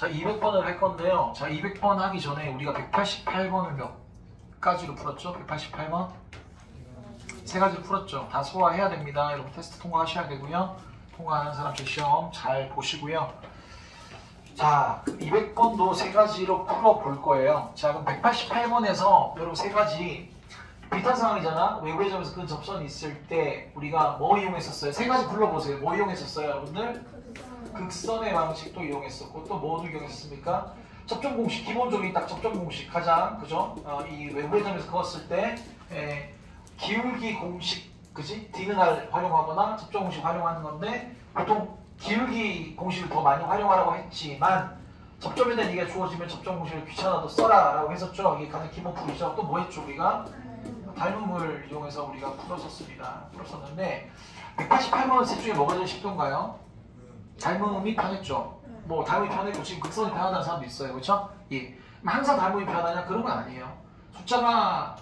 자, 200번을 할 건데요. 자, 200번 하기 전에 우리가 188번을 몇 가지로 풀었죠? 188번? 세 가지로 풀었죠. 다 소화해야 됩니다. 여러분 테스트 통과하셔야 되고요. 통과하는 사람 제 시험 잘 보시고요. 자, 200번도 세 가지로 풀어볼 거예요. 자, 그럼 188번에서 여러분 세 가지 비슷한 상황이잖아. 외부의 점에서 그 접선이 있을 때 우리가 뭐 이용했었어요? 세 가지 불러보세요. 뭐 이용했었어요, 여러분들? 극선의 방식도 이용했었고 또 뭐도 이용했습니까? 접점 공식, 기본적인 딱 접점 공식 가장 그죠? 이 외부의 점에서 그었을 때 기울기 공식, 그지? D는 R 활용하거나 접점 공식 활용하는 건데 보통 기울기 공식을 더 많이 활용하라고 했지만 접점에 대한 얘기가 주어지면 접점 공식을 귀찮아도 써라 라고 했었죠. 이게 가장 기본 풀이죠. 또 뭐 했죠 우리가? 닮음을 이용해서 우리가 풀었었는데 188번 셋 중에 뭐가 제일 쉽던가요? 닮음이 편했죠. 뭐 닮음이 편했고 지금 극선이 편하다는 사람도 있어요. 그렇죠? 예. 항상 닮음이 편하냐? 그런 건 아니에요. 숫자가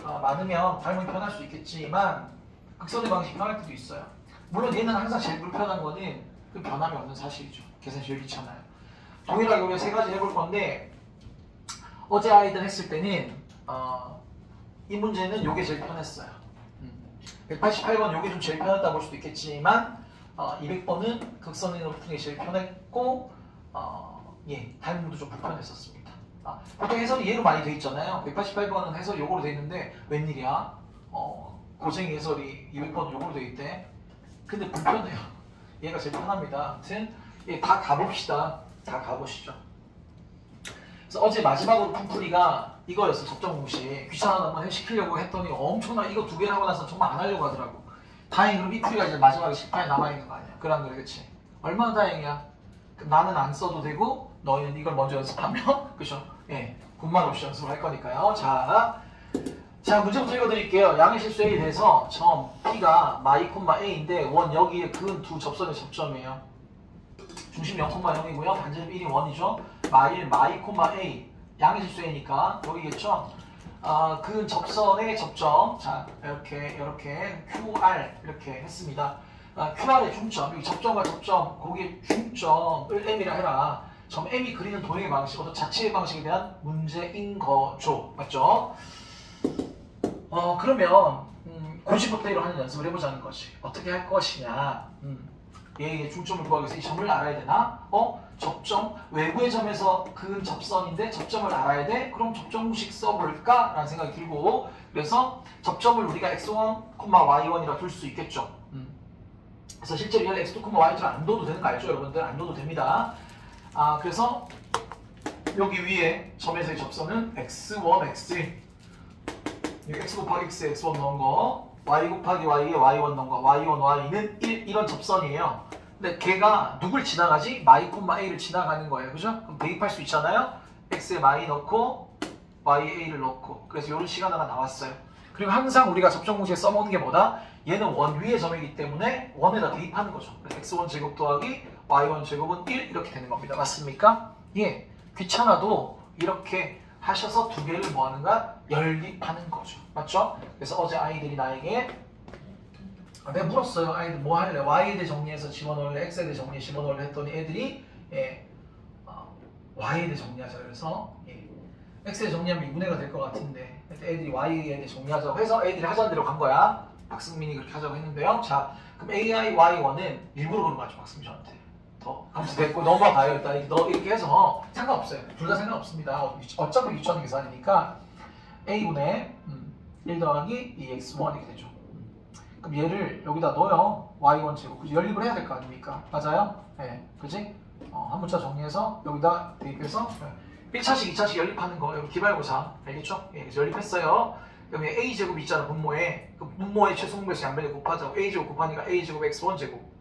많으면 닮음이 편할 수 있겠지만 극선의 방식이 편할 때도 있어요. 물론 얘는 항상 제일 불편한 거는 그 변함이 없는 사실이죠. 계산이 제일 귀찮아요. 동일하게 우리가 세 가지 해볼 건데 어제 아이들 했을 때는 이 문제는 요게 제일 편했어요. 188번 요게 좀 제일 편했다 볼 수도 있겠지만 200번은 극선으로 푸는 게 제일 편했고 예, 닮음도 좀 불편했었습니다. 보통 해설이 얘로 많이 돼 있잖아요. 188번은 해설이 요거로 돼 있는데 웬일이야? 고생이 해설이 200번은 요거로 돼 있대. 근데 불편해요. 얘가 제일 편합니다. 아무튼 예, 다 가봅시다. 다 가보시죠. 그래서 어제 마지막으로 푼 풀이가 이거였어. 접점 공식. 귀찮아서 한번 시키려고 했더니 엄청나 이거 두 개 하고 나서 정말 안 하려고 하더라고. 다행히 그럼 이 풀이가 이제 마지막에 실판에 남아있는 거 아니야. 그런 거래, 그치? 얼마나 다행이야. 나는 안 써도 되고 너희는 이걸 먼저 연습하면 그죠? 예, 군만 없이 연습을 할 거니까요. 자 문제부터 읽어드릴게요. 양의 실수 A에 대해서 점 P가 마이 콤마 A인데 원 여기에 그은 두 접선의 접점이에요. 중심 0,0이고요. 반지름 1이 1이죠. 마이 콤마 A 양의 실수 A니까 여기겠죠. 그 접선의 접점 자 이렇게 QR 이렇게 했습니다. QR의 중점 여기 접점과 접점 거기에 중점을 M이라 해라. 점 M이 그리는 도형의 방식 어떤 자체의 방식에 대한 문제인 거죠. 맞죠? 그러면 고지법대로 하는 연습을 해보자는 거지. 어떻게 할 것이냐. 얘의 중점을 구하기 위해서 이 점을 알아야 되나? 접점, 외부의 점에서 그 접선인데 접점을 알아야 돼? 그럼 접점 공식 써볼까? 라는 생각이 들고 그래서 접점을 우리가 x1, y1이라 둘 수 있겠죠. 그래서 실제로 얘를 x2, y2를 안 둬도 되는 거 알죠? 여러분들 안 둬도 됩니다. 그래서 여기 위에 점에서의 접선은 x1, x1 여기 x 곱하기 x, x1 넣은 거 y 곱하기 y에 y1 넣은 거 y1, y는 1 이런 접선이에요. 근데 걔가 누굴 지나가지? 마이 콤마 a를 지나가는 거예요. 그죠? 그럼 대입할 수 있잖아요. x에 마이 넣고 y에 a를 넣고 그래서 이런 시간 하나 나왔어요. 그리고 항상 우리가 접점 공식에 써먹는 게 뭐다? 얘는 원 위의 점이기 때문에 원에다 대입하는 거죠. x1 제곱 더하기 y1 제곱은 1 이렇게 되는 겁니다. 맞습니까? 예, 귀찮아도 이렇게 하셔서 두 개를 뭐 하는가? 연립하는 거죠. 맞죠? 그래서 어제 아이들이 나에게 내가 물었어요. 아이들 뭐 할래? Y에 대해 정리해서 집어넣을래? X에 대해 정리해 집어넣을래? 했더니 애들이 Y에 대해 정리하자. 그래서 X에 대해 정리하면 2분의가 될 것 같은데 애들이 Y에 대해 정리하자고 해서 애들이 하자는 대로 간 거야. 박승민이 그렇게 하자고 했는데요. 자, 그럼 AI, Y1은 일부러 그런 거 같죠. 박승민 저한테. 아무튼 됐고 넘어가요. 일단 너 이렇게 해서 상관없어요. 둘 다 상관없습니다. 어차피 유치원 계산이니까 A분의 1 더하기 2x1 이렇게 되죠. 그럼 얘를 여기다 넣어요. y1 제곱. 그치? 연립을 해야 될 거 아닙니까? 맞아요? 네. 그지? 한 문자 정리해서 여기다 대입해서 1차식, 2차식 연립하는 거. 여기 기말고사. 알겠죠? 예, 그래서 연립했어요. 그럼 a제곱 있잖아. 분모에. 그 분모의 최소분모에서 양변에 곱하자고. a제곱 곱하니까 a제곱 x1 제곱.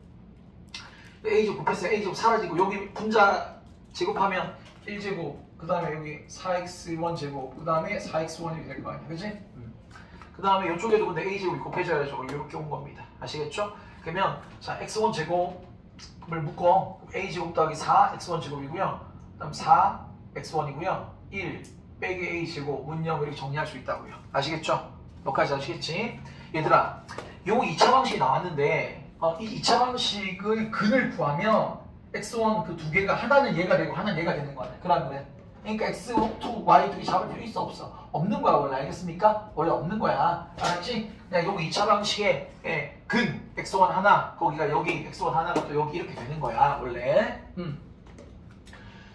a제곱 곱했어요. a제곱 사라지고 여기 분자 제곱하면 1제곱 그 다음에 여기 4x1 제곱 그 다음에 4x1 이렇게 될 거 아니야. 그치? 그 다음에 이쪽에도 근데 a제곱이 곱해져야죠. 이렇게 온 겁니다. 아시겠죠? 그러면 자 x1 제곱을 묶어 a제곱 더하기 4 x1 제곱이고요. 그 다음 4 x1이고요. 1 빼기 a제곱 문형 이렇게 정리할 수 있다고요. 아시겠죠? 여기까지 아시겠지? 얘들아 요 2차 방식이 나왔는데 이 2차 방식의 근을 구하면 x1 그 두 개가 하나는 얘가 되고 하나는 얘가 되는 거 아니야. 그런 거래. 그러니까 x2, y2개 잡을 필요 있어 없어? 없는 거야 원래. 알겠습니까? 원래 없는 거야. 알았지? 그냥 요거 2차 방식에 근 x1 하나 거기가 여기 x1 하나가 또 여기 이렇게 되는 거야 원래.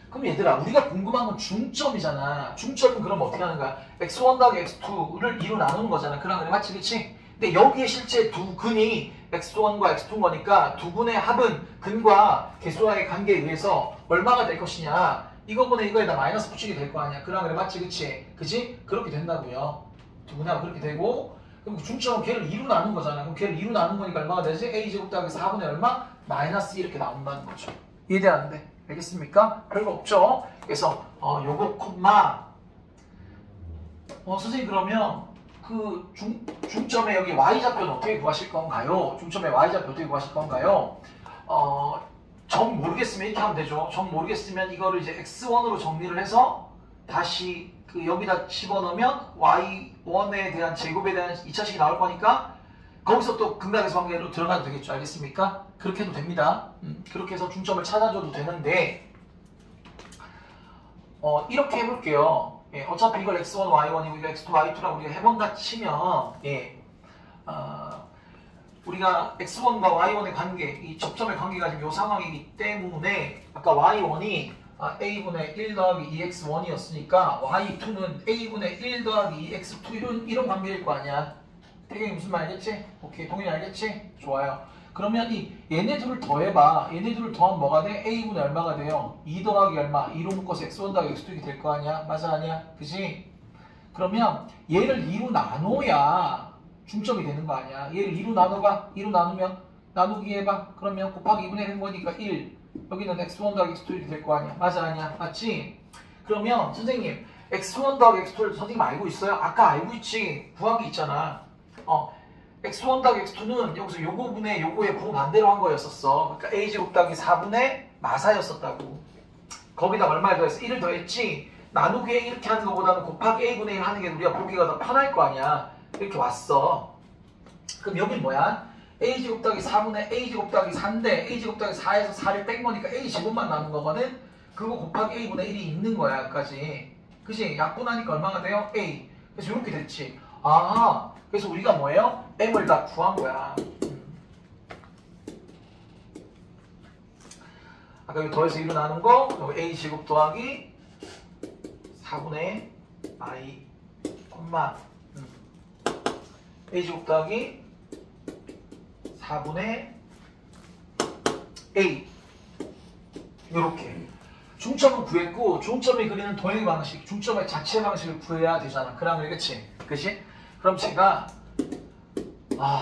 그럼 얘들아 우리가 궁금한 건 중점이잖아. 중점은 그럼 어떻게 하는 거야? x1 더하기 x2를 2로 나누는 거잖아. 그런 거래. 맞지? 그치? 근데 여기에 실제 두 근이 x1과 x2인 거니까 두 근의 합은 근과 개수와의 관계에 의해서 얼마가 될 것이냐. 이거보다 이거에다 마이너스 붙이게 될 거 아니야. 그런 거래. 맞지? 그치? 그치? 그렇게 된다고요. 두 근의 합은 그렇게 되고 그럼 중점은 걔를 2로 나눈 거잖아. 그럼 걔를 2로 나눈 거니까 얼마가 되지? a제곱 더하기 4분의 얼마? 마이너스 2 이렇게 나온다는 거죠. 이해되는데? 알겠습니까? 별거 없죠? 그래서 요거 콤마 선생님 그러면 그 중점의 여기 y좌표는 어떻게 구하실 건가요? 중점의 y좌표 어떻게 구하실 건가요? 정 모르겠으면 이렇게 하면 되죠. 정 모르겠으면 이거를 이제 x1으로 정리를 해서 다시 그 여기다 집어넣으면 y1에 대한 제곱에 대한 2차식이 나올 거니까 거기서 또 근각에서 관계로 들어가도 되겠죠. 알겠습니까? 그렇게 해도 됩니다. 그렇게 해서 중점을 찾아줘도 되는데 이렇게 해볼게요. 어차피 이걸 x1, y1이고 이거 x2, y2라고 우리가 해본다 치면 우리가 x1과 y1의 관계, 이 접점의 관계가 지금 이 상황이기 때문에 아까 y1이 a분의 1 더하기 2x1이었으니까 y2는 a분의 1 더하기 2x2 이런 관계일 거 아니야. 되게 무슨 말 알겠지? 오케이, 동현이 알겠지? 좋아요. 그러면 얘네 둘을 더해봐. 얘네 둘을 더하면 뭐가 돼? a분의 얼마가 돼요? 2 더하기 얼마? 2로 묶어서 x1 더하기 x2 이렇게 될 거 아니야? 맞아 아니야? 그지? 그러면 얘를 2로 나눠야 중점이 되는 거 아니야? 얘를 2로 나눠봐. 2로 나누면 나누기 해봐. 그러면 곱하기 2분의 1한 거니까 1. 여기는 x1 더하기 x2 이렇게 될 거 아니야? 맞아 아니야? 맞지? 그러면 선생님 x1 더하기 x2를 선생님 알고 있어요? 아까 알고 있지. 구한 게 있잖아. x1 더하기 x2는 여기서 요거분의 요거의 부호 반대로 한 거였었어. 그러니까 a제곱 더하기 4분의 마사였었다고. 거기다 얼마를 더했어? 1을 더했지. 나누기에 이렇게 하는 것보다는 곱하기 a분의 1 하는 게 우리가 보기가 더 편할 거 아니야. 이렇게 왔어. 그럼 여긴 뭐야? a제곱 더하기 4분의 a제곱 더하기 4인데 a제곱 더하기 4에서 4를 뺀 거니까 a제곱만 남은 거거든? 그거 곱하기 a분의 1이 있는 거야 여기까지. 그치? 약분하니까 얼마가 돼요? a. 그래서 이렇게 됐지. 아, 그래서 우리가 뭐예요? m을 다 구한 거야. 아까 여기 더해서 1로 나눈 거 여기 a제곱 더하기 4분의 i 콤마 a제곱 더하기 4분의 a 이렇게 중점은 구했고 중점이 그리는 도형의 방식, 중점의 자체 방식을 구해야 되잖아. 그러면 그치? 그치? 그럼 제가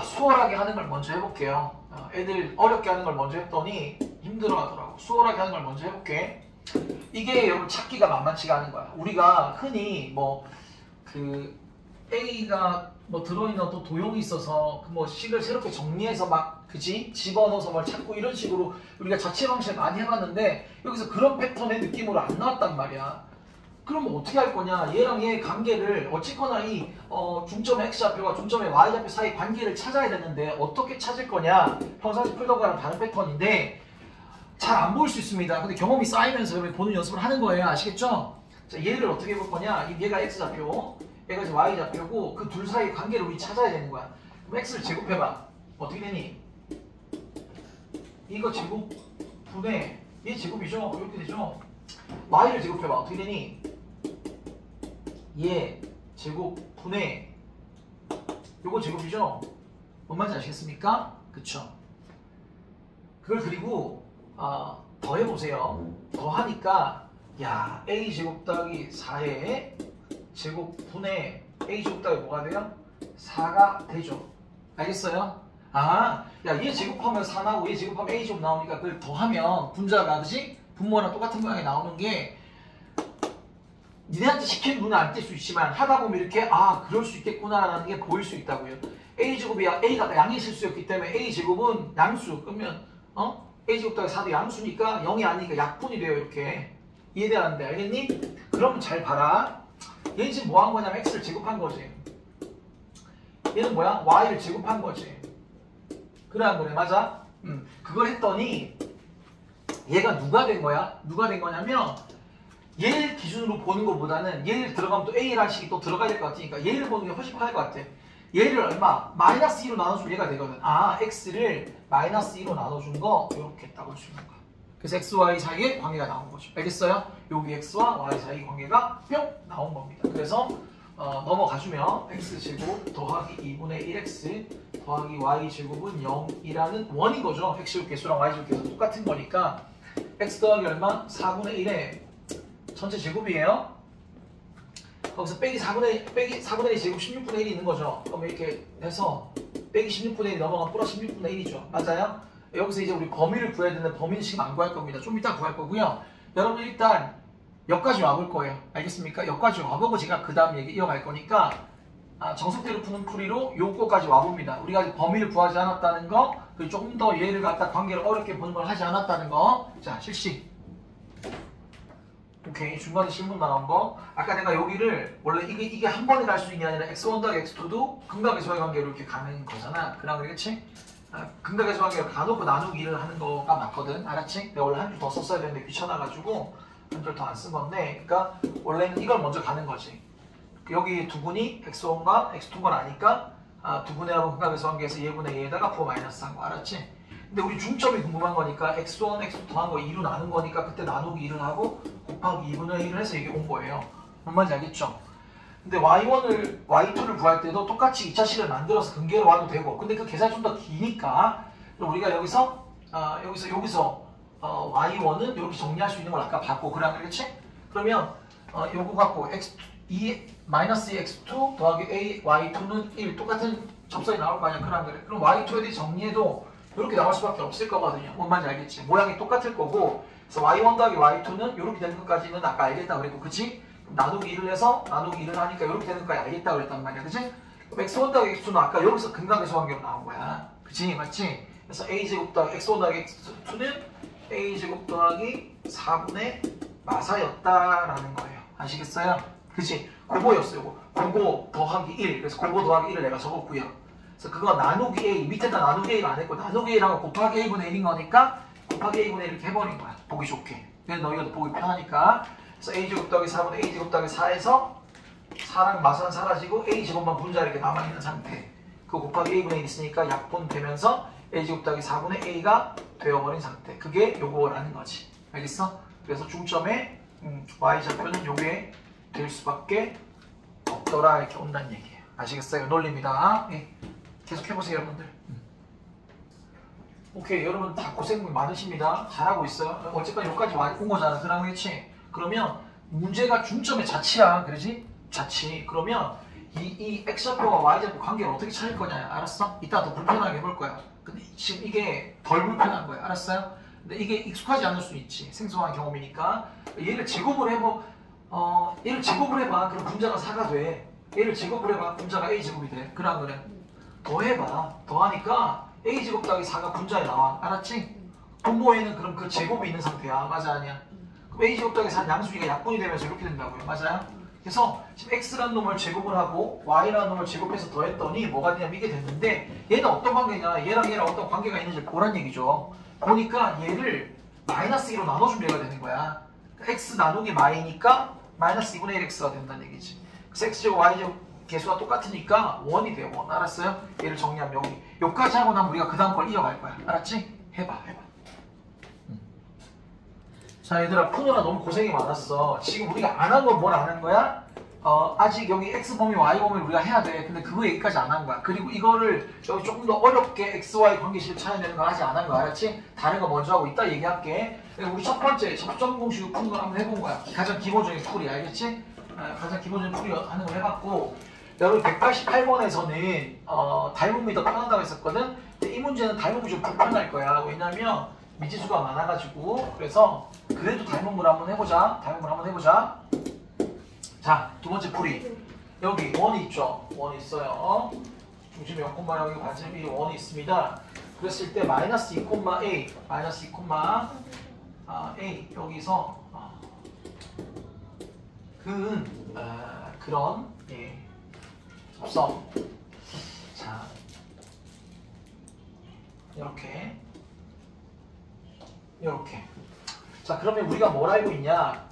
수월하게 하는 걸 먼저 해볼게요. 애들 어렵게 하는 걸 먼저 했더니 힘들어 하더라고. 수월하게 하는 걸 먼저 해볼게. 이게 여러분 찾기가 만만치가 않은 거야. 우리가 흔히 A가 들어있는 어떤 도형이 있어서 식을 새롭게 정리해서 그지? 집어넣어서 뭘 찾고 이런 식으로 우리가 자체 방식을 많이 해봤는데 여기서 그런 패턴의 느낌으로 안 나왔단 말이야. 그럼 어떻게 할 거냐? 얘랑 얘의 관계를 어쨌거나 이 중점의 x좌표와 중점의 y좌표 사이 관계를 찾아야 되는데 어떻게 찾을 거냐? 평상시 풀던 거랑 다른 패턴인데 잘 안 보일 수 있습니다. 근데 경험이 쌓이면서 보는 연습을 하는 거예요. 아시겠죠? 자, 얘를 어떻게 볼 거냐? 얘가 x좌표, 얘가 이제 y좌표고 그 둘 사이 관계를 우리 찾아야 되는 거야. 그럼 x를 제곱해봐. 어떻게 되니? 이거 제곱 분의 얘 제곱이죠? 이렇게 되죠? y를 제곱해봐. 어떻게 되니? 얘 제곱 분의 요거 제곱이죠? 뭔 말인지 아시겠습니까? 그쵸? 그걸 그리고 더해보세요. 더하니까 야 a 제곱 더하기 4의 제곱 분의 a 제곱 더하기 뭐가 돼요? 4가 되죠. 알겠어요? 야 얘 제곱하면 4 나오고 얘 제곱하면 a 제곱 나오니까 그걸 더하면 분자가 그지? 분모랑 똑같은 모양이 나오는 게 니네한테 시키는 눈에 안 띌 수 있지만 하다 보면 이렇게 그럴 수 있겠구나라는 게 보일 수 있다고요. a제곱이 a가 양의 실수였기 때문에 a제곱은 양수. 그러면 a제곱 더하기 4도 양수니까 0이 아니니까 약분이 돼요. 이렇게 이해되는데 알겠니? 그러면 잘 봐라. 얘는 지금 뭐 한 거냐면 x를 제곱한 거지. 얘는 뭐야? y를 제곱한 거지. 그래 안 그래? 맞아? 그걸 했더니 얘가 누가 된 거야? 누가 된 거냐면 얘 기준으로 보는 것보다는 얘를 들어가면 또 A라는 식이 또 들어가야 될 것 같으니까 얘를 보는 게 훨씬 편할 것 같아. 얘를 얼마? 마이너스 2로 나눠주면 얘가 되거든. 아, x를 마이너스 2로 나눠준 거 이렇게 딱 올 수 있는 거야. 그래서 x, y 사이에 관계가 나온 거죠. 알겠어요? 여기 x와 y 사이 관계가 뿅 나온 겁니다. 그래서 넘어가주면 x제곱 더하기 2분의 1x 더하기 y제곱은 0이라는 원인 거죠. x제곱 개수랑 y제곱 개수 똑같은 거니까 x 더하기 얼마? 4분의 1에 전체 제곱이에요. 거기서 빼기 4분의 1이 제곱 16분의 1이 있는 거죠. 그럼 이렇게 해서 빼기 16분의 1이 넘어가면 플러스 16분의 1이죠. 맞아요? 여기서 이제 우리 범위를 구해야 되는데 범위는 지금 안 구할 겁니다. 좀 이따 구할 거고요. 여러분 일단 여기까지 와볼 거예요. 알겠습니까? 여기까지 와보고 제가 그 다음 얘기 이어갈 거니까 정석대로 푸는 풀이로 요거까지 와봅니다. 우리가 아직 범위를 구하지 않았다는 거, 그리고 조금 더 얘를 갖다 관계를 어렵게 보는 걸 하지 않았다는 거. 자, 실시. 오케이, 중간에 실문 나온 거. 아까 내가 여기를 원래 이게 한 번에 갈 수 있는 게 아니라 x1 더하기 x2도 극각에서의 관계로 이렇게 가는 거잖아. 그렇지? 극각에서 관계를 가놓고 나누기를 하는 거가 맞거든. 알았지? 내가 원래 한 줄 더 썼어야 되는데 귀찮아가지고 한 줄 더 안 쓴 건데, 그러니까 원래는 이걸 먼저 가는 거지. 여기 두분이 x1과 x2인 걸 아니까 두분의하고 극각에서 관계에서 얘분의 얘에다가 부호 마이너스 한 거. 알았지? 근데 우리 중점이 궁금한 거니까 x1, x2 더한 거 2로 나눈 거니까 그때 나누기 1을 하고 곱하기 2분의 1을 해서 이게 온 거예요. 뭔 말인지 알겠죠? 근데 y1을, y2를 구할 때도 똑같이 2차식을 만들어서 근계로 와도 되고, 근데 그 계산이 좀 더 기니까 우리가 여기서 y1은 이렇게 정리할 수 있는 걸 아까 봤고, 그렇지? 그러면 요거 갖고 마이너스 x2 더하기 a, y2는 1 똑같은 접선이 나올 거 아니야. 그럼 y2에 대해 정리해도 이렇게 나올 수밖에 없을 거거든요. 뭔 말인지 알겠지? 모양이 똑같을 거고, 그래서 y1 더하기 y2는 이렇게 되는 것까지는 아까 알겠다 그랬고, 그치? 나누기 1을 해서 나누기 1을 하니까 이렇게 되는 것까지 알겠다 그랬단 말이야. 그치? 그럼 x1 더하기 x2는 아까 여기서 근각에서 관계로 나온 거야. 그치? 맞지? 그래서 a제곱 더하기 x1 더하기 x2는 a제곱 더하기 4분의 마사였다라는 거예요. 아시겠어요? 그치? 그거였어요. 그거 더하기 1. 그래서 그거 더하기 1을 내가 적었고요. 그래서 그거 나누기 A, 밑에다 나누기 A가 안 했고 나누기 A라고 곱하기 A분의 1인 거니까 곱하기 A분의 1 이렇게 해버린 거야. 보기 좋게. 그래서 너희가 더 보기 편하니까. 그래서 A제곱 더하기 4분의 A제곱 더하기 4에서 4랑 마사는 사라지고 A제곱만 분자 이렇게 남아있는 상태. 그거 곱하기 A분의 1 있으니까 약분되면서 A제곱 더하기 4분의 A가 되어버린 상태. 그게 요거라는 거지. 알겠어? 그래서 중점에 Y좌표는 요게 될 수밖에 없더라 이렇게 온다는 얘기예요. 아시겠어요? 논리입니다. 예. 계속 해보세요 여러분들. 오케이, 여러분 다 고생 많으십니다. 잘하고 있어요. 어쨌건 여기까지 온 거잖아. 그렇지? 그러면 문제가 중점의 자치야. 그러지? 자치. 그러면 이 x좌표와 y좌표 관계를 어떻게 찾을 거냐. 알았어? 이따 더 불편하게 해볼 거야. 근데 지금 이게 덜 불편한 거야. 알았어요? 근데 이게 익숙하지 않을 수 있지. 생소한 경험이니까. 얘를 제곱을 해봐. 그럼 분자가 4가 돼. 얘를 제곱을 해봐. 분자가 a제곱이 돼. 그래. 더해봐. 더하니까 a제곱 더하기 4가 분자에 나와. 알았지? 분모에는 그럼 그 제곱이 있는 상태야. 맞아 아니야? 그럼 a제곱 더하기 4는 양수기가 약분이 되면서 이렇게 된다고요. 맞아요? 그래서 지금 x라는 놈을 제곱을 하고 y라는 놈을 제곱해서 더했더니 뭐가 되냐면 이게 됐는데, 얘는 어떤 관계냐, 얘랑 어떤 관계가 있는지 보란 얘기죠. 보니까 얘를 마이너스 2로 나눠주면 얘가 되는 거야. x 나누기 y니까 마이너스 2분의 1x가 된다는 얘기지. 그래서 x제곱 y제곱 개수가 똑같으니까 원이 돼요. 원. 알았어요? 얘를 정리하면 여기까지 하고 나면 우리가 그 다음 걸 이어갈 거야. 알았지? 해봐. 자 얘들아, 푸느라 너무 고생이 많았어. 지금 우리가 안 한 건 뭘 안 한 거야? 아직 여기 x범위, y범위를 우리가 해야 돼. 근데 그거 얘기까지 안 한 거야. 그리고 이거를 여기 조금 더 어렵게 x, y 관계식을 찾아내는 거 아직 안 한 거야. 알았지? 다른 거 먼저 하고 이따 얘기할게. 우리 첫 번째 접점 공식을 푸는 걸 한번 해본 거야. 가장 기본적인 풀이. 알겠지? 가장 기본적인 풀이 하는 걸 해봤고, 여러분 188번에서는 닮음이 더 편하다고 했었거든. 근데 이 문제는 닮음이 좀 불편할 거야. 왜냐면 미지수가 많아가지고. 그래서 그래도 닮음을 한번 해보자. 자, 두 번째 풀이. 여기 원이 있죠. 원이 있어요. 중심이 0, 여기 관점이 원이 있습니다. 그랬을 때 마이너스 2,a a 여기서 그런 접선. 자, 이렇게 자, 그러면 우리가 뭘 알고 있냐?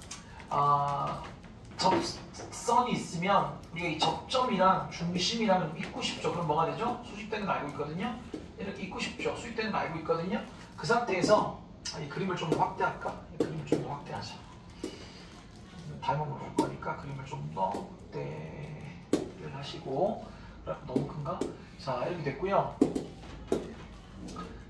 접선이 있으면 우리가 이 접점이랑 중심이랑 있고 싶죠. 그럼 뭐가 되죠? 수직되는 거 알고 있거든요. 이렇게 있고 싶죠. 수직되는 거 알고 있거든요. 그 상태에서 이 그림을 좀 더 확대할까? 이 그림을 좀 더 확대하자. 닮아볼 거니까 그림을 좀 더 확대를 하시고. 너무 큰가? 자, 이렇게 됐고요.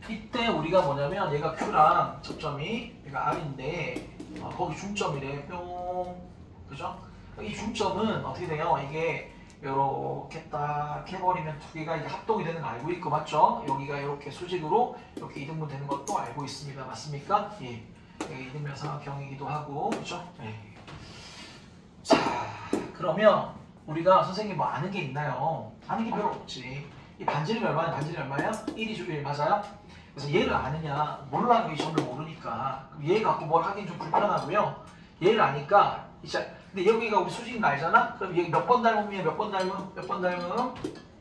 이때 우리가 뭐냐면 얘가 Q랑 접점이 얘가 R인데 거기 중점이래. 뿅. 그죠? 이 중점은 어떻게 돼요? 이게 이렇게 딱 해버리면 두 개가 이게 합동이 되는 거 알고 있고 맞죠? 여기가 이렇게 수직으로 이렇게 이등분 되는 것도 알고 있습니다. 맞습니까? 예. 이등변 삼각형이기도 하고 그죠? 예. 자, 그러면 우리가 선생님 뭐 아는 게 있나요? 아는 게 별로 없지. 이 반지름이 얼마냐? 반지름이 얼마야? 1이죠, 1 맞아요? 그래서 얘를 아느냐? 몰라요. 이 점을 모르니까. 얘 갖고 뭘 하긴 좀 불편하고요. 얘를 아니까 이제 근데 여기가 우리 수직인 거 알잖아? 그럼 얘 몇 번 닮으면 몇 번 닮음? 몇 번 닮음?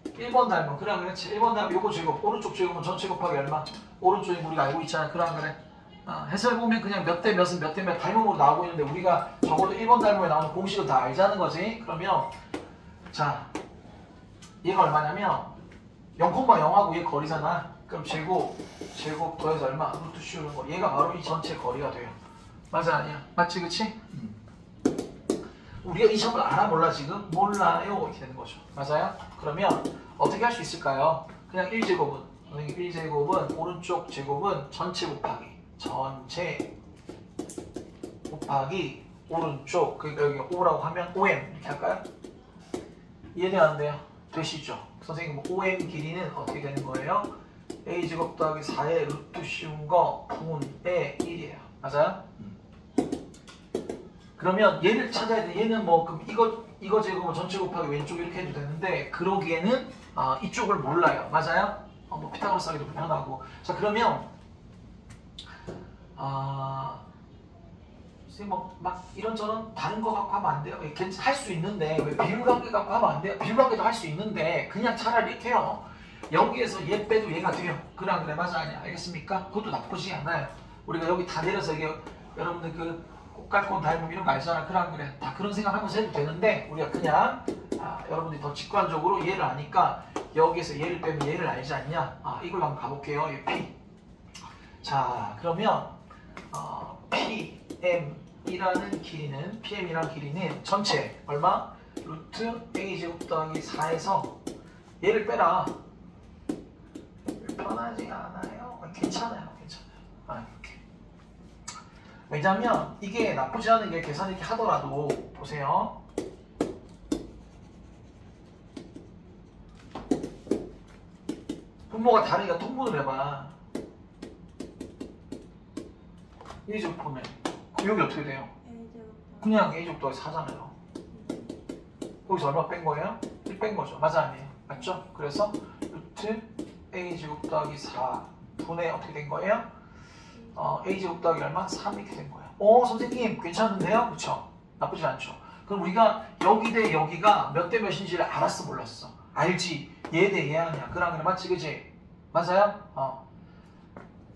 1번 닮음. 그래 그렇지. 1번 닮으면 요거 제곱. 오른쪽 제곱은 전체 곱하기 얼마? 오른쪽이 우리가 알고 있잖아. 그래 그래. 해설보면 그냥 몇 대 몇은 몇 대 몇 닮음으로 나오고 있는데 우리가 적어도 1번 닮음에 나오는 공식을 다 알자는 거지. 그러면 자 얘가 얼마냐면 0,0하고 얘 거리잖아. 그럼 제곱 더해서 얼마? 루트 씌우는 거. 얘가 바로 이 전체 거리가 돼요. 맞아 아니야? 맞지 그치? 우리가 이 점을 알아 몰라 지금? 몰라요 이렇게 되는 거죠. 맞아요? 그러면 어떻게 할 수 있을까요? 그냥 1제곱은 1제곱은 오른쪽 제곱은 전체 곱하기 오른쪽 그러니까 여기 5라고 하면 5m 이렇게 할까요? 이해돼요 안 돼요? 되시죠? 선생님 5m 길이는 어떻게 되는 거예요? a제곱 더하기 4의 루트 씌운 거 분의 1이에요. 맞아요? 그러면 얘를 찾아야 돼. 얘는 뭐 그럼 이거 제곱은 전체 곱하기 왼쪽 이렇게 해도 되는데 그러기에는 이쪽을 몰라요. 맞아요? 뭐 피타고라스 하기도 불편하고. 자 그러면 선생님 막 이런저런 다른 거 갖고 하면 안 돼요. 할 수 있는데 왜 비율관계 갖고 하면 안 돼요? 비율관계도 할 수 있는데 그냥 차라리 이렇게 해요. 여기에서 얘 빼도 얘가 돼요. 그래 맞아 아니야. 알겠습니까? 그것도 나쁘지 않아요. 우리가 여기 다 내려서 이게 여러분들 그 꽃갈콘 닮음 이런 거 알잖아. 그래 다 그런 생각하면서 해도 되는데 우리가 그냥 여러분들이 더 직관적으로 얘를 아니까 여기에서 얘를 빼면 얘를 알지 않냐? 이걸로 한번 가볼게요. 얘 P. 자 그러면 PM이라는 길이는 전체 얼마? 루트 a제곱 더하기 4에서 얘를 빼라. 편하지 않아요? 괜찮아요. 이렇게. 왜냐면 이게 나쁘지 않은 게 계산 이렇게 하더라도 보세요. 분모가 다르니까 통분을 해봐. a제곱 보면 여기 어떻게 돼요? 그냥 a제곱 더하기 4잖아요. 거기서 얼마 뺀 거예요? 1 뺀 거죠. 맞아 아니에요? 맞죠? 그래서 루트 a제곱 더하기 4 분의 어떻게 된 거예요? a제곱 더하기 얼마? 3 이렇게 된 거예요. 선생님 괜찮은데요? 그쵸? 나쁘지 않죠? 그럼 우리가 여기 대 여기가 몇 대 몇인지를 알았어 몰랐어? 알지? 얘 대 얘 아니야. 그래 맞지 그지? 맞아요?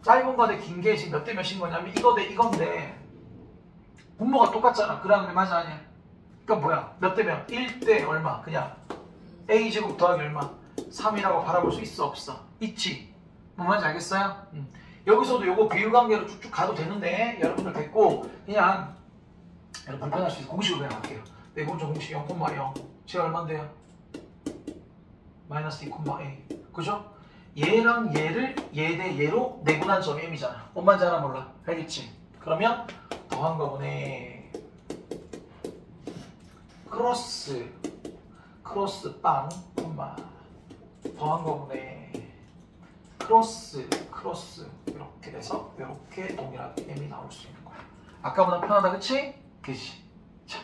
짧은 거 대 긴 게 지금 몇 대 몇인 거냐면 이거 대 이건데 분모가 똑같잖아. 그래 맞아 아니야? 그러니까 뭐야? 몇 대 몇? 1대 얼마? 그냥 a제곱 더하기 얼마? 3이라고 바라볼 수 있어 없어? 있지? 뭔 말인지 알겠어요? 여기서도 요거 비율관계로 쭉쭉 가도 되는데 여러분들 됐고 그냥 여러분 불편할 수 있어. 공식으로 그냥 할게요. 내분적 공식 0,0 제가 얼만데요? 마이너스 2,a 그죠? 얘랑 얘를 얘 대 얘로 내분한 점이 m이잖아. 뭔 말인지 알아 몰라? 알겠지? 그러면 더한 거분의 크로스 빵 더한 거분의 크로스 이렇게 돼서 이렇게 동일하게 m이 나올 수 있는 거야. 아까보다 편하다 그치? 그치? 자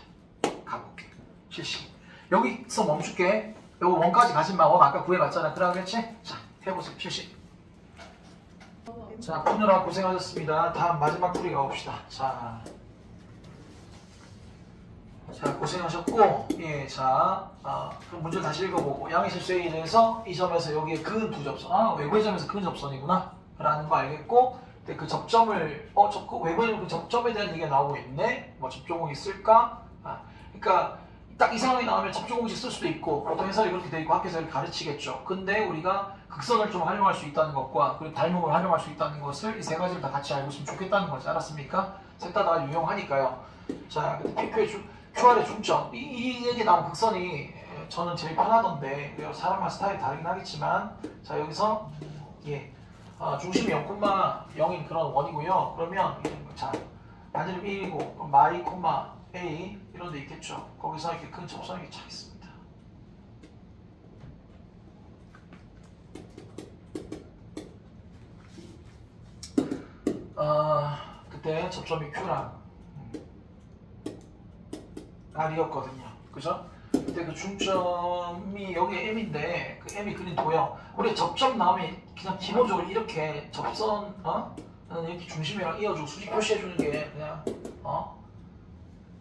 가볼게. 실시. 여기서 멈출게. 요거 원까지 가지 마. 원 아까 구해봤잖아. 그러겠지? 자 해보세요. 실시. 자 푸느라 고생하셨습니다. 다음 마지막 풀이 가봅시다. 자 고생하셨고 그럼 문제 다시 읽어보고 양의 실수에 의해서 이 점에서 여기에 근 두 접선 외부의 점에서 근 접선이구나 라는 거 알겠고 근데 그 접점을 왜 그러냐면 그 접점에 대한 얘기가 나오고 있네. 뭐 접종공식 쓸까? 그러니까 딱 이 상황이 나오면 접종공식 쓸 수도 있고 보통 해설이 그렇게 돼 있고 학교에서 이렇게 가르치겠죠. 근데 우리가 극선을 좀 활용할 수 있다는 것과 그리고 닮음을 활용할 수 있다는 것을 이 세 가지를 다 같이 알고 있으면 좋겠다는 거지. 알았습니까? 셋 다 유용하니까요. 자, QR의 중점 이 얘기 나온 극선이 저는 제일 편하던데 사람마다 스타일이 다르긴 하겠지만 자 여기서 중심이 0,0인 그런 원이고요. 그러면 자 반지름 1이고 마이, A 이런 데 있겠죠. 거기서 이렇게 큰 접선이 차 있습니다. 그때 접점이 Q랑 R이었거든요. 그죠? 근데 그 중점이 여기 M인데 그 M이 그린 도형 우리 접점 나오면 그냥 기본적으로 이렇게 접선 이렇게 중심이랑 이어주고 수직 표시해주는 게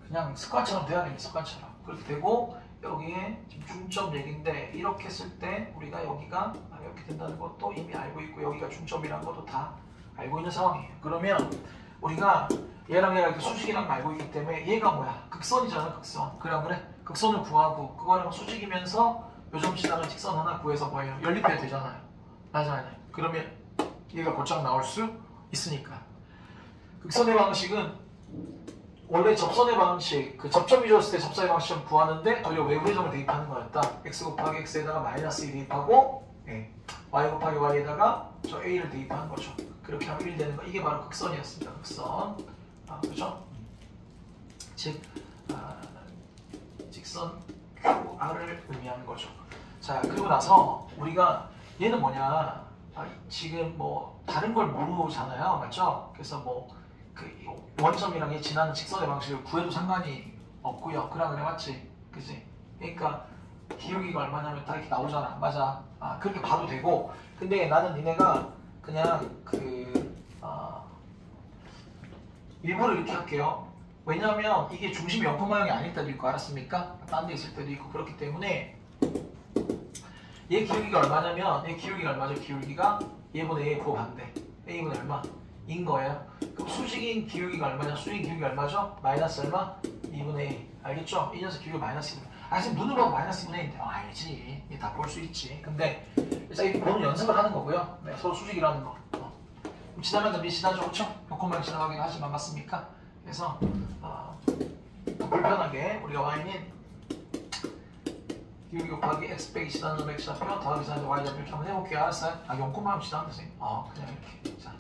그냥 습관처럼 돼야 됩니다. 습관처럼 그렇게 되고 여기에 지금 중점 얘기인데 이렇게 쓸 때 우리가 여기가 이렇게 된다는 것도 이미 알고 있고 여기가 중점이라는 것도 다 알고 있는 상황이에요. 그러면 우리가 얘랑 이렇게 수직이랑 알고 있기 때문에 얘가 뭐야? 극선이잖아. 극선. 그래. 극선을 구하고 그거랑 수직이면서 요점 지나는 직선 하나 구해서 뭐예요? 연립해야 되잖아요. 맞아요. 그러면 얘가 곧장 나올 수 있으니까. 극선의 방식은 원래 접선의 방식, 그 접점이 줬을 때 접선의 방식을 구하는데 오히려 외부의 점을 대입하는 거였다. x 곱하기 x에다가 마이너스 2 대입하고 y 곱하기 y에다가 저 a를 대입하는 거죠. 그렇게 하면 1이 되는 거. 이게 바로 극선이었습니다. 극선. 그죠? 즉 직선 QR을 의미하는 거죠. 자, 그리고 나서 우리가 얘는 뭐냐? 지금 뭐 다른 걸 모르잖아요, 맞죠? 그래서 뭐 그 원점이랑 얘 지나는 직선의 방식을 구해도 상관이 없고요. 그래 맞지? 그지? 그러니까 기울기가 얼마냐면 다 이렇게 나오잖아, 맞아? 그렇게 봐도 되고. 근데 나는 니네가 그냥 일부러 이렇게 할게요. 왜냐면 이게 중심이 0,0이 아닐 때도 있고 알았습니까? 딴 데 있을 때도 있고 그렇기 때문에 얘 기울기가 얼마냐면 얘 기울기가 얼마죠? 기울기가 얘분의 A 부호반대 A분의 얼마? 인 거예요. 그럼 수직인 기울기가 얼마냐? 수직인 기울기가 얼마죠? 마이너스 얼마? 2분의 A 알겠죠? 이 녀석 기울기 마이너스 2분의 지금 눈으로 봐도 마이너스 2분의 1인데 알지. 얘 다 볼 수 있지. 근데 일단 이렇게 보는 연습을 하는 거고요. 서로 수직이라는 거. 지나면 미시나죠? 그렇죠? 0,0 지나가긴 하지만 맞습니까? 그래서 불편하게 우리가 y는 기울기 곱하기 x 빼기 지나는 점 x 좌표 더하기 지나는 y 좌표 이렇게 한번 해볼게요. 알았어요? 0,0 지나면 되세요. 그냥 이렇게. 자,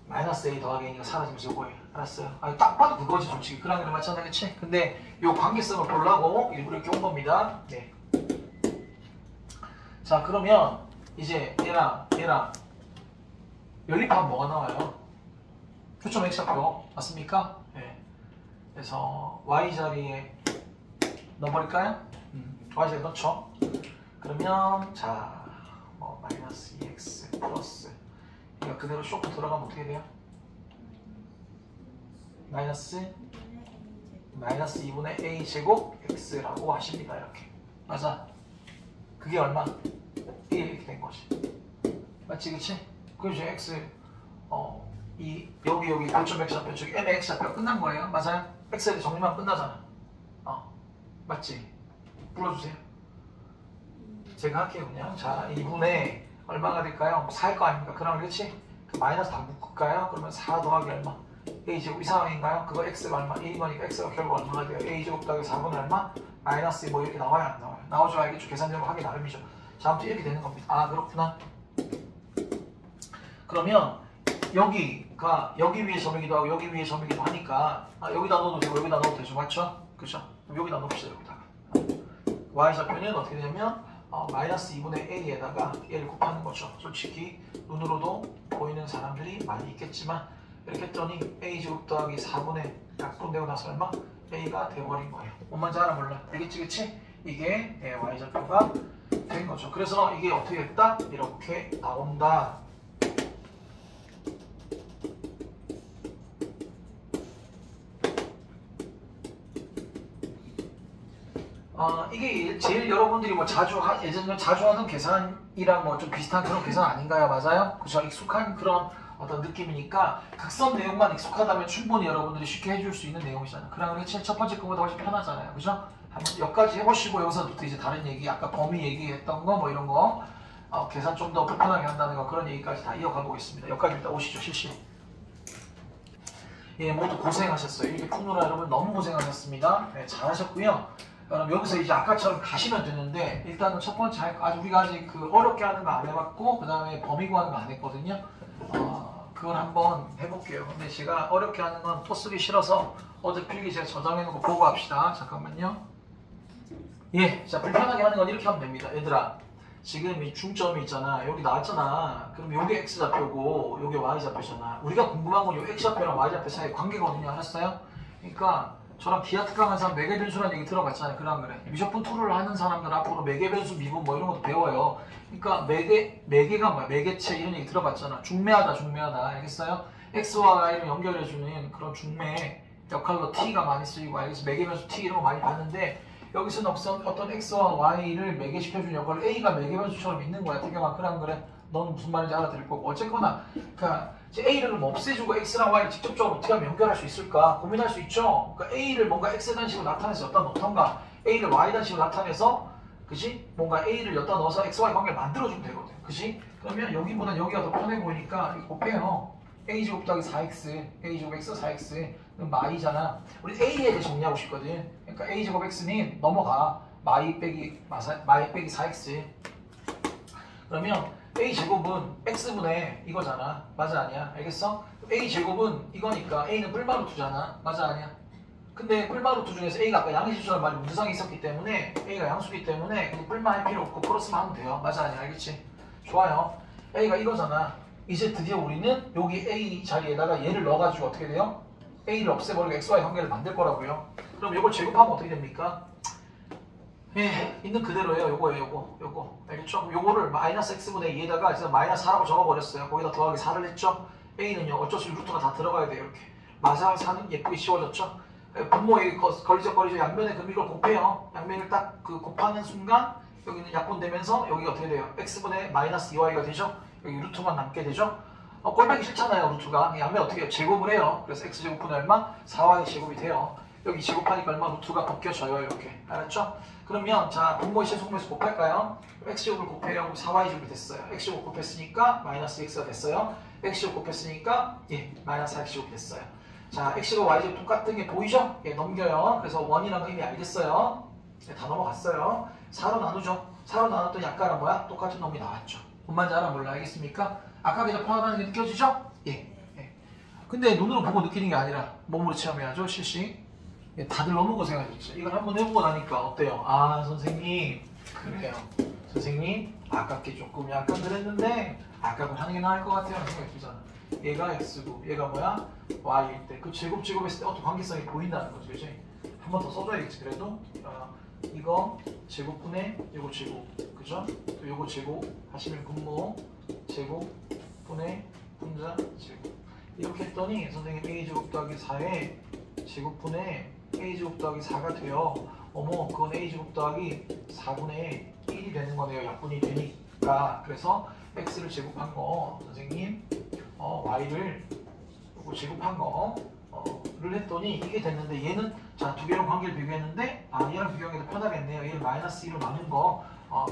마이너스 a 더하기 a가 사라지면서 요거예요. 알았어요? 딱 봐도 그거지 솔직히. 그랑이랑 맞잖아, 그치? 근데 요 관계성을 보려고 일부러 이렇게 온 겁니다. 네. 자, 그러면 이제 얘랑 연립하면 뭐가 나와요? 표점 x좌표 맞습니까? 네. 그래서 y 자리에 넣어버릴까요? y 자리에 넣죠. 그러면 자 마이너스 2x 플러스 이거 그대로 쇼크 들어가면 어떻게 돼요? 마이너스 2분의 a 제곱 x라고 하십니다. 이렇게 맞아? 그게 얼마? 1 이렇게 된 거지. 맞지, 그치? 그죠? x 여기 고점 x좌표 저기 m의 x좌표 끝난 거예요. 맞아요? x에 대해 정리만 끝나잖아. 맞지? 불러주세요. 제가 할게요 그냥. 자, 2분의 얼마가 될까요? 4일 거 아닙니까? 그럼 그렇지? 마이너스 다 묶을까요? 그러면 4 더하기 얼마? a제곱 이 상황인가요? 그거 x가 얼마? 1이니까 x가 결국 얼마가 돼요? a제곱 더하기 4분의 얼마? 마이너스 뭐 이렇게 나와요? 안 나와요? 나오죠? 알겠죠? 계산되면 하기 나름이죠. 자, 아무튼 이렇게 되는 겁니다. 그렇구나. 그러면 여기가 여기 위에 점이기도 하고 여기 위에 점이기도 하니까 여기다 넣어도 되고 여기다 넣어도 되죠. 맞죠? 그렇죠? 그럼 여기다 넣읍시다. 여기다가 y좌표는 어떻게 되냐면 마이너스 2분의 a에다가 얘를 곱하는 거죠. 솔직히 눈으로도 보이는 사람들이 많이 있겠지만 이렇게 했더니 a제곱 더하기 4분의 약분되고 나서 얼마? a가 돼버린 거예요. 뭔 말인지 알아 몰라? 알겠지? 그치? 이게 y좌표가 된 거죠. 그래서 이게 어떻게 됐다? 이렇게 나온다. 이게 제일 여러분들이 뭐 예전에 자주 하던 계산이랑 뭐 좀 비슷한 그런 계산 아닌가요? 맞아요? 그죠? 익숙한 그런 어떤 느낌이니까 각선 내용만 익숙하다면 충분히 여러분들이 쉽게 해줄 수 있는 내용이잖아요. 그러면 첫 번째 거보다 훨씬 편하잖아요. 그죠? 한번 여기까지 해보시고 여기서부터 이제 다른 얘기, 아까 범위 얘기했던 거 뭐 이런 거 계산 좀 더 불편하게 한다는 거 그런 얘기까지 다 이어가 보겠습니다. 여기까지 일단 오시죠. 실시. 예, 모두 고생하셨어요. 이렇게 푸느라 여러분 너무 고생하셨습니다. 네, 잘하셨고요. 그럼 여기서 이제 아까처럼 가시면 되는데 일단은 첫 번째 우리가 아직 그 어렵게 하는 거 안 해봤고 그 다음에 범위 구하는 거 안 했거든요. 그걸 한번 해볼게요. 근데 제가 어렵게 하는 건 또 쓰기 싫어서 어제 필기 제가 저장해 놓은 거 보고 합시다. 잠깐만요. 예, 자 불편하게 하는 건 이렇게 하면 됩니다. 얘들아, 지금 이 중점이 있잖아. 여기 나왔잖아. 그럼 요게 X좌표고 요게 Y좌표잖아. 우리가 궁금한 건 요 X좌표랑 Y좌표 사이의 관계거든요. 알았어요? 그러니까 저랑 기하 특강한 사람 매개변수라는 얘기 들어봤잖아요. 그럼 그래. 미적분 툴을 하는 사람들 앞으로 매개변수, 미분 뭐 이런 것도 배워요. 그러니까 매개가 뭐야? 매개체 이런 얘기 들어봤잖아. 중매하다, 중매하다. 알겠어요? X와 Y를 연결해주는 그런 중매 역할로 T가 많이 쓰이고, 알겠어? 매개변수 T 이런 거 많이 봤는데 여기서는 어떤 X와 Y를 매개시켜주는 역할을 A가 매개변수처럼 있는 거야. 태경아, 그럼 그래. 너는 무슨 말인지 알아들을 거고. 어쨌거나 그러니까 A를 뭐 없애주고 X랑 Y를 직접적으로 어떻게 하면 연결할 수 있을까 고민할 수 있죠. 그러니까 A를 뭔가 X 단식으로 나타내서 여기다 넣던가 A를 Y 단식으로 나타내서 그지? 뭔가 A를 여기다 넣어서 X, Y 관계를 만들어주면 되거든. 그지? 그러면 여기보다 여기가 더 편해 보이니까 이거 곱해요. A제곱 더하기 4X, A제곱 X 4X 그럼 Y잖아. 우리 A에 대해 정리하고 싶거든. 그러니까 A제곱 X는 넘어가 Y 빼기 4X. 그러면 A제곱은 X분의 이거잖아. 맞아 아니야? 알겠어? A제곱은 이거니까 A는 뿔마루트잖아. 맞아 아니야? 근데 뿔마루트 중에서 A가 아까 양의실수라는 말이 문제상이 있었기 때문에 A가 양수기 때문에 뿔마 할 필요 없고 플러스만 하면 돼요. 맞아 아니야? 알겠지? 좋아요. A가 이거잖아. 이제 드디어 우리는 여기 A 자리에다가 얘를 넣어가지고 어떻게 돼요? A를 없애버리고 XY 관계를 만들 거라고요. 그럼 이걸 제곱하면 어떻게 됩니까? 예, 있는 그대로예요. 요거예요, 요거. 알겠죠? 요거를 마이너스 x분의 2에다가 이제 마이너스 4라고 적어버렸어요. 거기다 더하기 4를 했죠? A는요, 어쩔 수 없이 루트가 다 들어가야 돼요, 이렇게. 마사 4는 예쁘게 씌워졌죠? 분모에 걸리적 양면에 그럼 이걸 곱해요. 양면을 딱 그 곱하는 순간 여기는 약분되면서 여기가 어떻게 돼요? x분의 마이너스 2y가 되죠? 여기 루트만 남게 되죠? 꼴배기 싫잖아요, 루트가. 양면 어떻게 해요? 제곱을 해요. 그래서 x제곱분의 얼마? 4y 제곱이 돼요. 여기 제곱하니까 얼마? 루트가 벗겨져요, 이렇게. 알았죠? 그러면 자 분모의 최소분에서 곱할까요? x제곱을 곱해요. 4y제곱이 됐어요. x제곱 곱했으니까 마이너스 x가 됐어요. x제곱 곱했으니까 예 마이너스 4x제곱이 됐어요. 자 x제곱 y제곱 똑같은 게 보이죠? 예 넘겨요. 그래서 원이라는 거 이미 알겠어요. 예, 다 넘어갔어요. 4로 나누죠. 4로 나눴더니 아까랑 뭐야? 똑같은 놈이 나왔죠. 뭔 말인지 알아 몰라? 알겠습니까? 아까 그냥 포함하는 게 느껴지죠? 예. 근데 눈으로 보고 느끼는 게 아니라 몸으로 체험해야죠. 실시. 예, 다들 너무 고생하셨죠. 이걸 한번 해보고 나니까 어때요? 아 선생님 그래요. 선생님 아깝게 조금 약간 그랬는데 아까 그걸 하는 게 나을 것 같아요. 생각이 들잖아. 얘가 x고 얘가 뭐야? y일 때 그 제곱했을 때 어떤 관계성이 보인다는 거죠. 그치? 한 번 더 써줘야겠지. 그래도 이거 제곱분의 요거 제곱 그죠? 또 요거 제곱 하시면 분모 제곱분의 분자 제곱 이렇게 했더니 선생님 a제곱 더하기 4에 제곱분의 a제곱 더하기 4가 돼요. 어머 그건 a제곱 더하기 4분의 1이 되는 거네요. 약분이 되니까. 그래서 x를 제곱한 거 선생님 y를 요거 제곱한 거를 했더니 이게 됐는데 얘는 자 두 개랑 관계를 비교했는데 얘랑 비교하기도 편하겠네요. 얘를 마이너스 2로 나눈 거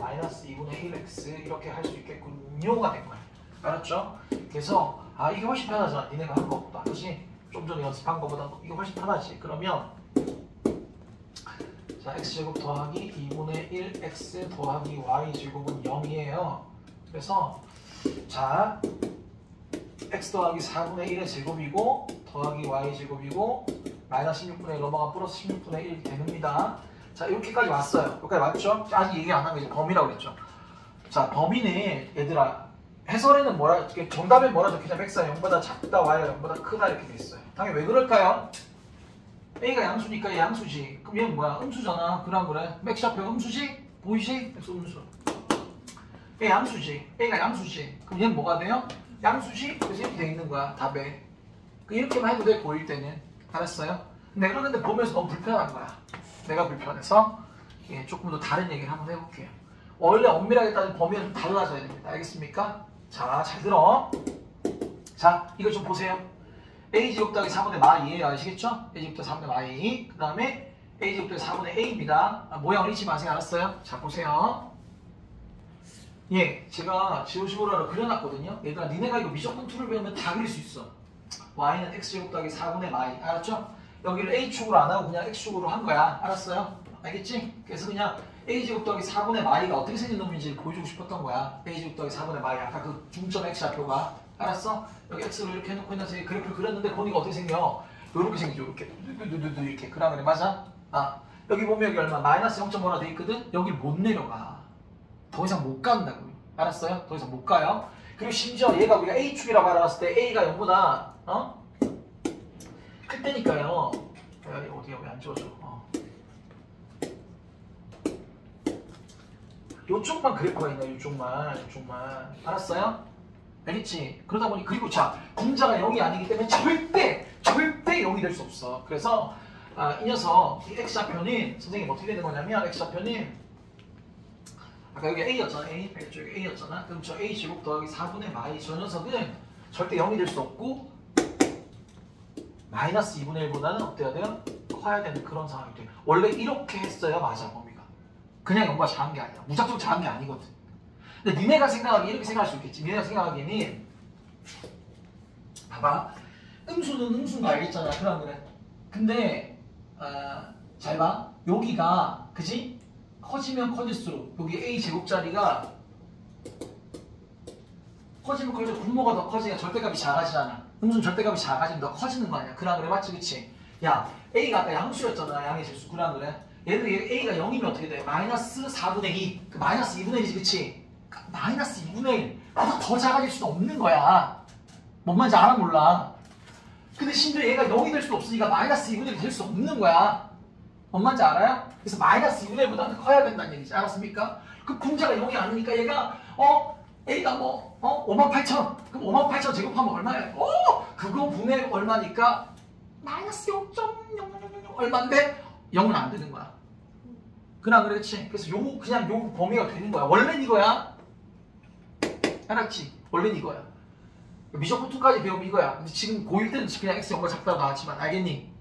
마이너스 2분의 1x 이렇게 할 수 있겠군요가 된 거예요. 알았죠? 그래서 이게 훨씬 편하잖아. 니네가 하는 것보다. 그치? 좀 전에 연습한 것보다 이게 훨씬 편하지. 그러면 자 x제곱 더하기 2분의 1x 더하기 y제곱은 0이에요. 그래서 자 x 더하기 4분의 1의 제곱이고 더하기 y제곱이고 마이너스 16분의 1 넘어가 플러스 16분의 1 됩니다. 자 이렇게까지 왔어요. 여기까지 맞죠? 아직 얘기 안 한 게 이제 범위라고 그랬죠. 자 범위는 얘들아 해설에는 뭐라 정답에 뭐라 적혀있냐면 x가 0보다 작다 y가 0보다 크다 이렇게 돼 있어요. 당연히 왜 그럴까요? a가 양수니까 얘 양수지. 그럼 얘는 뭐야? 음수잖아. 그래. 맥시아표 음수지? 보이지? 그래서 음수. 얘 양수지. a가 양수지. 그럼 얘는 뭐가 돼요? 양수지? 그래서 이렇게 돼 있는 거야. 답에. 이렇게만 해도 돼. 보일 때는. 알았어요? 내가 그런데 보면서 너무 불편한 거야. 내가 불편해서 예, 조금 더 다른 얘기를 한번 해볼게요. 원래 엄밀하게 따지면 범위가 좀 달라져야 됩니다. 알겠습니까? 자, 잘 들어. 자, 이거 좀 보세요. a제곱 더하기 4분의 마이에요. 아시겠죠? a제곱 더하기 4분의 마이. 그 다음에 a제곱 더하기 4분의 a입니다. 모양을 잊지 마세요. 알았어요? 자, 보세요. 예, 제가 지오시보라로 그려놨거든요. 얘들아, 니네가 이거 미적분 툴을 배우면 다 그릴 수 있어. y는 x제곱 더하기 4분의 마이. 알았죠? 여기를 a축으로 안 하고 그냥 x축으로 한 거야. 알았어요? 알겠지? 그래서 그냥 a제곱 더하기 4분의 마이가 어떻게 생긴 놈인지 보여주고 싶었던 거야. a제곱 더하기 4분의 마이. 아까 그 중점 x좌표가. 알았어? 여기 x로 이렇게 해놓고 있는 그래프를 그렸는데 보니까 어떻게 생겨? 이렇게 생기죠. 이렇게. 이렇게. 그라 그래. 맞아? 아, 여기 보면 여기 얼마? 마이너스 0.5나 돼 있거든? 여기 못 내려가. 더 이상 못 간다고요. 알았어요? 더 이상 못 가요. 그리고 심지어 얘가 우리가 a축이라고 알아봤을 때 a가 0보다 클 때니까요. 어디야? 왜 안 지워져? 요쪽만 그래프가 있네. 요쪽만. 알았어요? 알겠지? 그러다 보니 그리고 자, 분자가 0이 아니기 때문에 절대 0이 될 수 없어. 그래서 이 녀석 이 x좌표는 선생님 어떻게 되는 거냐면 x좌표는 아까 여기 a였잖아. 여기 a였잖아. 그럼 저 a제곱 더하기 4분의 마이 저 녀석은 절대 0이 될 수 없고 마이너스 2분의 1보다는 어때야 돼요? 커야 되는 그런 상황이 돼요. 원래 이렇게 했어야 맞아 범위가. 그냥 0보다 작은 게 아니야. 무작정 작은 게 아니거든. 근데 니네가 생각하기 이렇게 생각할 수 있겠지. 니네가 생각하기에는 봐봐. 음수는 음수인 거 알겠잖아. 그럼 그래. 근데 잘 봐. 여기가 그지? 커지면 커질수록 여기 a 제곱자리가 커지면 커질수록 분모가 더 커지니까 절대값이 작아지잖아. 음수는 절대값이 작아지면 더 커지는 거 아니야. 그라 그래 맞지 그치? 야 a가 아까 양수였잖아. 양의 실수. 그라 그래. 얘들 a가 0이면 어떻게 돼? 마이너스 4분의 2. 그 마이너스 2분의 1이지 그치? 마이너스 2분의 1. 그래서 더 작아질 수는 없는 거야. 뭔 말인지 알아 몰라. 근데 심지어 얘가 0이 될 수도 없으니까 마이너스 2분의 1이 될 수 없는 거야. 뭔 말인지 알아요? 그래서 마이너스 2분의 1보다는 커야 된다는 얘기지. 알았습니까? 그 분자가 0이 아니니까 얘가 A가 58,000. 그럼 58,000 제곱하면 얼마야? 그거 분의 얼마니까 마이너스 0.000 얼마인데 0은 안 되는 거야. 그나 그렇지. 그래서 그냥 요 범위가 되는 거야. 원래는 이거야. 알았지? 원래는 이거야. 미적분 2까지 배우면 이거야. 근데 지금 고1 때는 그냥 x 0과 작다고 나왔지만 알겠니?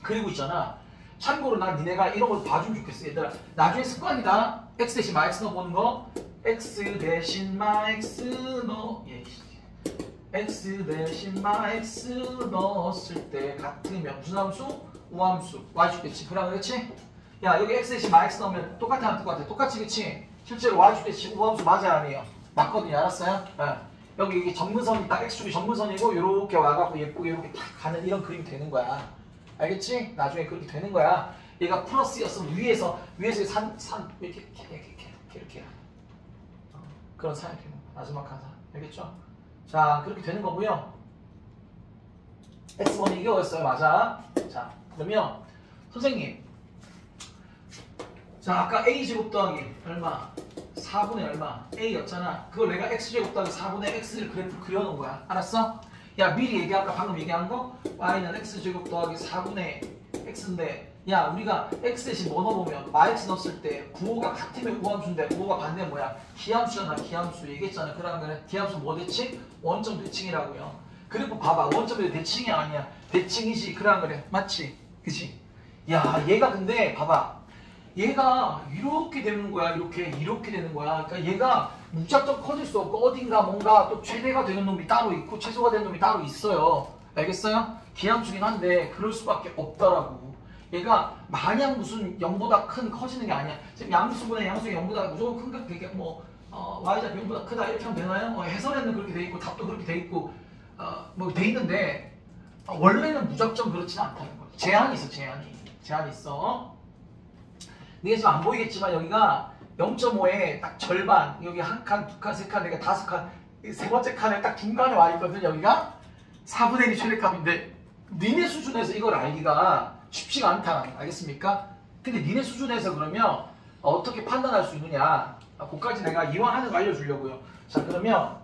그리고 있잖아. 참고로 난 니네가 이런 걸 봐주면 좋겠어. 얘들아 나중에 습관이다. x 대신 마 x 넣어보는 거. x 대신 마 x 넣어. x 대신 마 x 넣었을 때 같으면 무슨 함수? 우함수. y축겠지. 그럼 그렇지? 야 여기 x 대신 마 x 넣으면 똑같아 안 똑같아? 똑같지 그치? 실제로 y축겠지. 우함수 맞아야 아니에요? 맞거든요. 알았어요? 여기 점근선이 딱 x축이 점근선이고 요렇게 와갖고 예쁘게 이렇게 딱 가는 이런 그림이 되는 거야. 알겠지? 나중에 그렇게 되는 거야. 얘가 플러스였으면 위에서 이렇게 그런 사람이 되는 거야. 나즈막한 사람. 알겠죠? 자, 그렇게 되는 거고요. X번이 이거였어요. 맞아. 자, 그러면 선생님 자, 아까 A제곱 더하기 얼마? 4분의 얼마? A였잖아. 그걸 내가 X제곱 더하기 4분의 X를 그래프 그려놓은 거야. 알았어? 야, 미리 얘기할까? 방금 얘기한 거? Y는 X제곱 더하기 4분의 X인데 야, 우리가 X 대신 뭐 넣어보면 마x 넣었을 때 부호가 같으면 우함수인데 부호가 반대는 뭐야? 기함수잖아. 기함수 얘기했잖아. 그러면 기함수 뭐 대칭? 원점 대칭이라고요. 그리고 봐봐. 원점이 대칭이 아니야. 대칭이지. 그래. 맞지? 그치? 야, 얘가 근데 봐봐. 얘가 이렇게 되는 거야. 이렇게 되는 거야. 그러니까 얘가 무작정 커질 수 없고 어딘가 뭔가 또 최대가 되는 놈이 따로 있고 최소가 되는 놈이 따로 있어요. 알겠어요? 기함수긴 한데 그럴 수밖에 없더라고. 얘가 마냥 무슨 0보다 큰 커지는 게 아니야. 지금 양수분의 양수가 0보다 무조건 큰 게 뭐 y좌표 0보다 크다 이렇게 하면 되나요? 해설에는 그렇게 돼 있고 답도 그렇게 돼 있고 뭐 돼 있는데 원래는 무작정 그렇지는 않다는 거야. 제한이 있어. 제한이 있어. 이게 지금 안 보이겠지만 여기가 0.5의 딱 절반, 여기 한 칸, 두 칸, 세 칸, 네 칸, 다섯 칸, 세 번째 칸에 딱 중간에 와 있거든. 여기가 4분의 1이 최대값인데 니네 수준에서 이걸 알기가 쉽지가 않다. 알겠습니까? 근데 니네 수준에서 그러면 어떻게 판단할 수 있느냐? 그까지 내가 이왕 하는 거 알려주려고요. 자, 그러면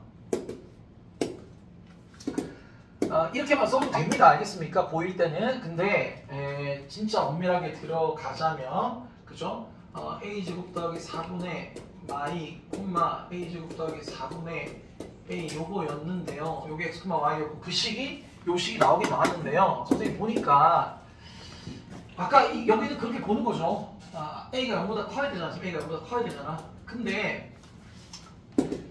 이렇게만 써도 됩니다. 알겠습니까? 보일 때는. 근데 진짜 엄밀하게 들어가자면 그죠? a제곱 더하기 4분의 y, a제곱 더하기 4분의 a 요거였는데요. 요게 x, y였고 그 식이 요 식이 나오긴 나왔는데요. 선생님 보니까 아까 여기는 그렇게 보는 거죠. a가 0보다 커야 되잖아. 지금 a가 0보다 커야 되잖아. 근데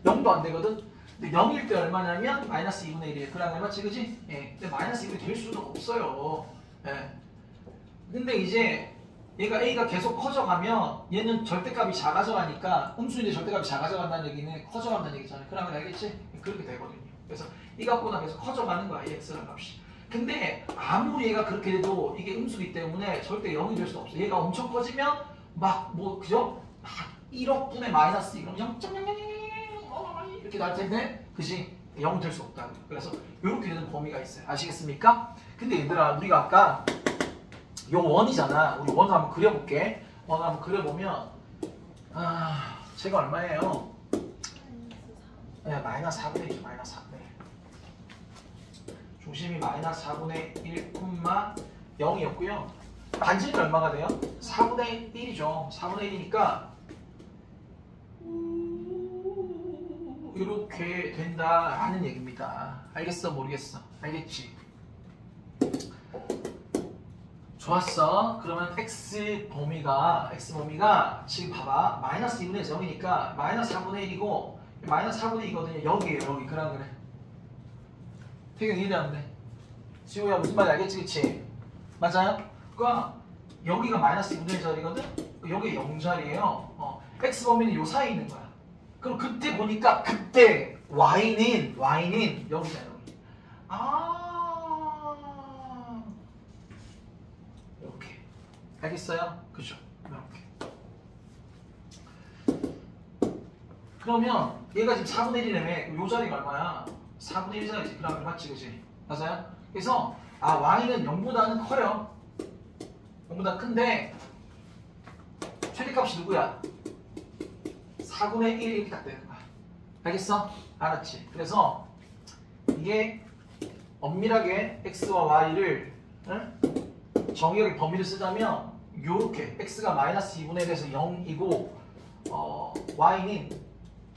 0도 안 되거든. 근데 0일 때 얼마냐면 마이너스 2분의 1이에요. 그랑 얼마치 그지? 예. 근데 마이너스 2분이 될 수는 없어요. 예. 근데 이제 얘가 a가 계속 커져가면 얘는 절대값이 작아져가니까 음수인데 절대값이 작아져간다는 얘기는 커져간다는 얘기잖아요. 그러면 알겠지? 그렇게 되거든요. 그래서 이 값보다 계속 커져가는 거야. 이 x라는 값이. 근데 아무리 얘가 그렇게 돼도 이게 음수기 때문에 절대 0이 될 수 없어. 얘가 엄청 커지면 막 뭐 그죠? 막 1억 분의 마이너스 2 그럼 0.00 이렇게 날 텐데 그지? 0이 될 수 없다. 그래서 이렇게 되는 범위가 있어요. 아시겠습니까? 근데 얘들아 우리가 아까 요 원이잖아. 우리 원을 한번 그려볼게. 원을 한번 그려보면 제가 얼마예요? 마이너스 4분의 1이죠. 마이너스 4분의 1. 중심이 마이너스 4분의 1, 0이었고요. 반지름이 얼마가 돼요? 4분의 1이죠. 4분의 1이니까 이렇게 된다라는 얘기입니다. 알겠어? 모르겠어? 알겠지? 좋았어. 그러면 x 범위가 지금 봐봐. 마이너스 2분의 0이니까 마이너스 4분의 1이고 마이너스 4분의 2거든요. 여기에요. 여기. 그럼 그래. 태경 이해되는데? 지호야 무슨 말인지 알겠지? 그치? 맞아요? 그러니까 여기가 마이너스 2분의 1 자리거든? 여기 0자리예요. x 범위는 요 사이에 있는 거야. 그럼 그때 보니까 그때 y는 여기잖아. 여기. 이렇게. 알겠어요? 그죠? 이렇게. 그러면 얘가 지금 4분의 1이라며 요 자리가 얼마야? 4분의 1 자리지. 그럼 맞지 그지? 맞아요? 그래서 y는 0보다는 커요. 0보다 큰데 최대값이 누구야? 4분의 1 이렇게 딱 되는 거야. 알겠어? 알았지? 그래서 이게 엄밀하게 x와 y를 정의역의 범위를 쓰자면 요렇게 x가 마이너스 2분의 1에서 0이고 y는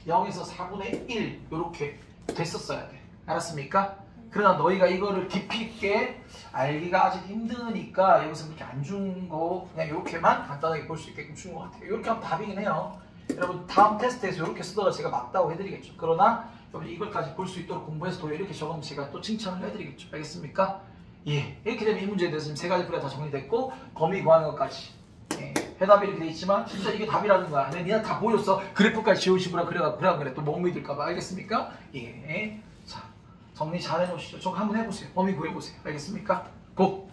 0에서 4분의 1 요렇게 됐었어야 돼. 알았습니까? 그러나 너희가 이거를 깊이 있게 알기가 아직 힘드니까 여기서 그렇게 안 준 거 그냥 이렇게만 간단하게 볼 수 있게끔 준 것 같아요. 이렇게 하면 답이긴 해요. 여러분 다음 테스트에서 이렇게 쓰다가 제가 맞다고 해드리겠죠. 그러나 여러분 이걸까지 볼 수 있도록 공부해서 또 이렇게 적으면 제가 또 칭찬을 해드리겠죠. 알겠습니까? 예, 이렇게 되면 이 문제에 대해서 지금 세 가지 풀이가 다 정리됐고 범위 구하는 것까지 해답이 이렇게 돼 있지만 진짜 이게 답이라는 거야. 내가 니네 다 보였어. 그래프까지 지우시구나 그래 또 못 믿을까봐. 알겠습니까? 예. 자 정리 잘 해놓으시죠. 저거 한번 해보세요. 범위 구해보세요. 알겠습니까? 고!